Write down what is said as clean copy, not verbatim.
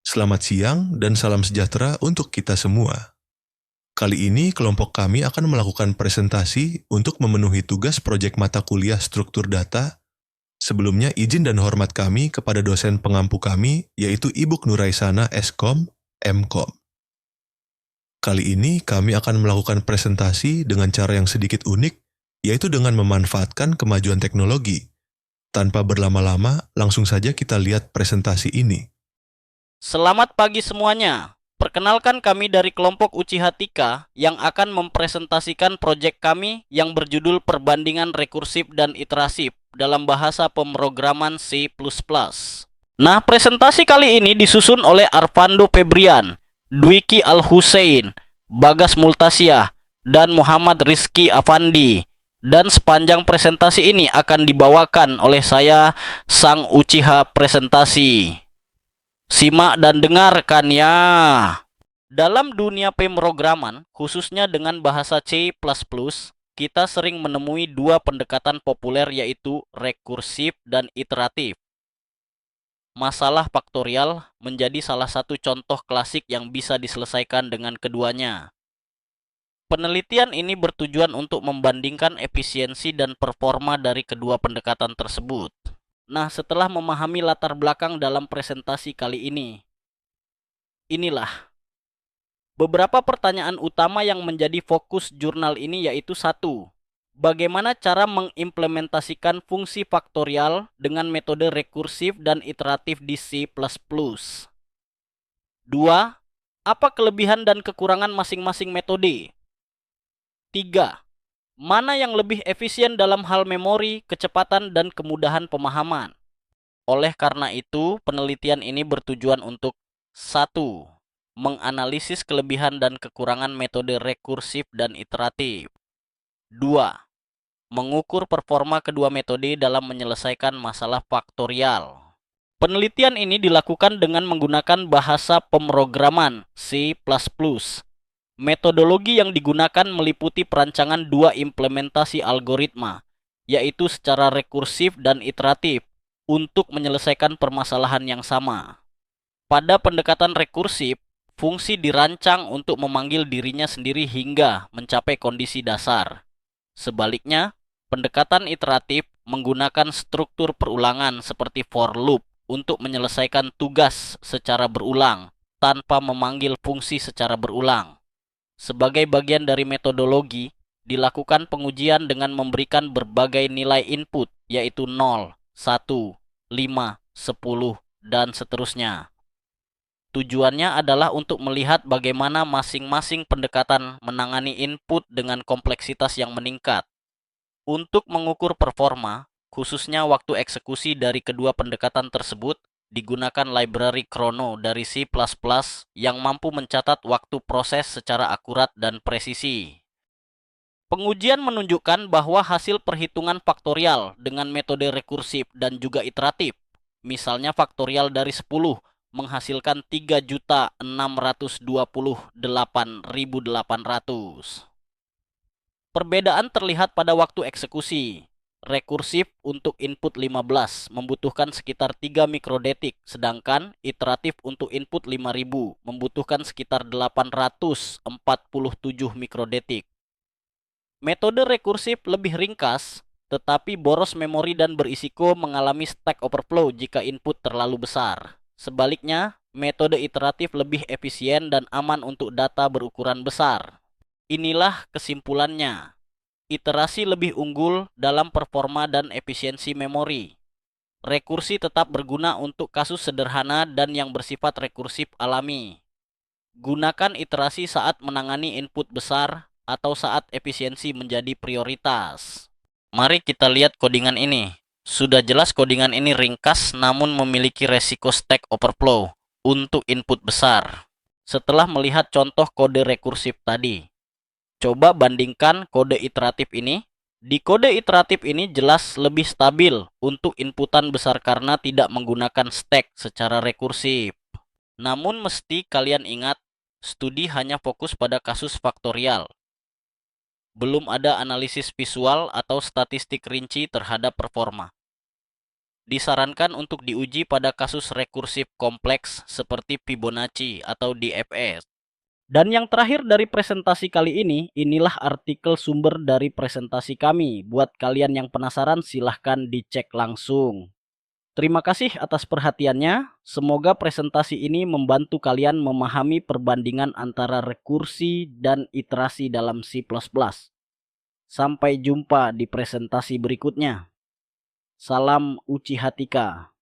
Selamat siang dan salam sejahtera untuk kita semua. Kali ini kelompok kami akan melakukan presentasi untuk memenuhi tugas proyek mata kuliah struktur data. Sebelumnya izin dan hormat kami kepada dosen pengampu kami, yaitu Ibu Nuraisana Eskom, Mkom. Kali ini kami akan melakukan presentasi dengan cara yang sedikit unik, yaitu dengan memanfaatkan kemajuan teknologi. Tanpa berlama-lama, langsung saja kita lihat presentasi ini. Selamat pagi semuanya. Perkenalkan kami dari kelompok Uchiha Tika yang akan mempresentasikan proyek kami yang berjudul Perbandingan Rekursif dan Iterasif dalam bahasa pemrograman C++. Nah, presentasi kali ini disusun oleh Arvando Febrian, Dwiki Al-Hussein, Bagas Multasyah, dan Muhammad Rizky Afandi. Dan sepanjang presentasi ini akan dibawakan oleh saya, Sang Uchiha Presentasi. Simak dan dengarkan ya. Dalam dunia pemrograman, khususnya dengan bahasa C++, kita sering menemui dua pendekatan populer yaitu rekursif dan iteratif. Masalah faktorial menjadi salah satu contoh klasik yang bisa diselesaikan dengan keduanya. Penelitian ini bertujuan untuk membandingkan efisiensi dan performa dari kedua pendekatan tersebut. Nah, setelah memahami latar belakang dalam presentasi kali ini, inilah beberapa pertanyaan utama yang menjadi fokus jurnal ini, yaitu satu, bagaimana cara mengimplementasikan fungsi faktorial dengan metode rekursif dan iteratif di C++? Dua, apa kelebihan dan kekurangan masing-masing metode? Tiga, mana yang lebih efisien dalam hal memori, kecepatan, dan kemudahan pemahaman? Oleh karena itu, penelitian ini bertujuan untuk satu, menganalisis kelebihan dan kekurangan metode rekursif dan iteratif. 2. Mengukur performa kedua metode dalam menyelesaikan masalah faktorial. Penelitian ini dilakukan dengan menggunakan bahasa pemrograman C++. Metodologi yang digunakan meliputi perancangan dua implementasi algoritma, yaitu secara rekursif dan iteratif, untuk menyelesaikan permasalahan yang sama. Pada pendekatan rekursif, fungsi dirancang untuk memanggil dirinya sendiri hingga mencapai kondisi dasar. Sebaliknya, pendekatan iteratif menggunakan struktur perulangan seperti for loop untuk menyelesaikan tugas secara berulang tanpa memanggil fungsi secara berulang. Sebagai bagian dari metodologi, dilakukan pengujian dengan memberikan berbagai nilai input, yaitu 0, 1, 5, 10, dan seterusnya. Tujuannya adalah untuk melihat bagaimana masing-masing pendekatan menangani input dengan kompleksitas yang meningkat. Untuk mengukur performa, khususnya waktu eksekusi dari kedua pendekatan tersebut, digunakan library Chrono dari C++ yang mampu mencatat waktu proses secara akurat dan presisi. Pengujian menunjukkan bahwa hasil perhitungan faktorial dengan metode rekursif dan juga iteratif, misalnya faktorial dari 10, menghasilkan 3.628.800. Perbedaan terlihat pada waktu eksekusi. Rekursif untuk input 15 membutuhkan sekitar 3 mikrodetik, sedangkan iteratif untuk input 5000 membutuhkan sekitar 847 mikrodetik. Metode rekursif lebih ringkas, tetapi boros memori dan berisiko mengalami stack overflow jika input terlalu besar. Sebaliknya, metode iteratif lebih efisien dan aman untuk data berukuran besar. Inilah kesimpulannya. Iterasi lebih unggul dalam performa dan efisiensi memori. Rekursi tetap berguna untuk kasus sederhana dan yang bersifat rekursif alami. Gunakan iterasi saat menangani input besar atau saat efisiensi menjadi prioritas. Mari kita lihat kodingan ini. Sudah jelas kodingan ini ringkas namun memiliki resiko stack overflow untuk input besar. Setelah melihat contoh kode rekursif tadi, coba bandingkan kode iteratif ini. Di kode iteratif ini jelas lebih stabil untuk inputan besar karena tidak menggunakan stack secara rekursif. Namun mesti kalian ingat, studi hanya fokus pada kasus faktorial. Belum ada analisis visual atau statistik rinci terhadap performa. disarankan untuk diuji pada kasus rekursif kompleks seperti Fibonacci atau DFS. Dan yang terakhir dari presentasi kali ini, inilah artikel sumber dari presentasi kami. Buat kalian yang penasaran, silahkan dicek langsung. Terima kasih atas perhatiannya. Semoga presentasi ini membantu kalian memahami perbandingan antara rekursi dan iterasi dalam C++. Sampai jumpa di presentasi berikutnya. Salam Uchiha Tika.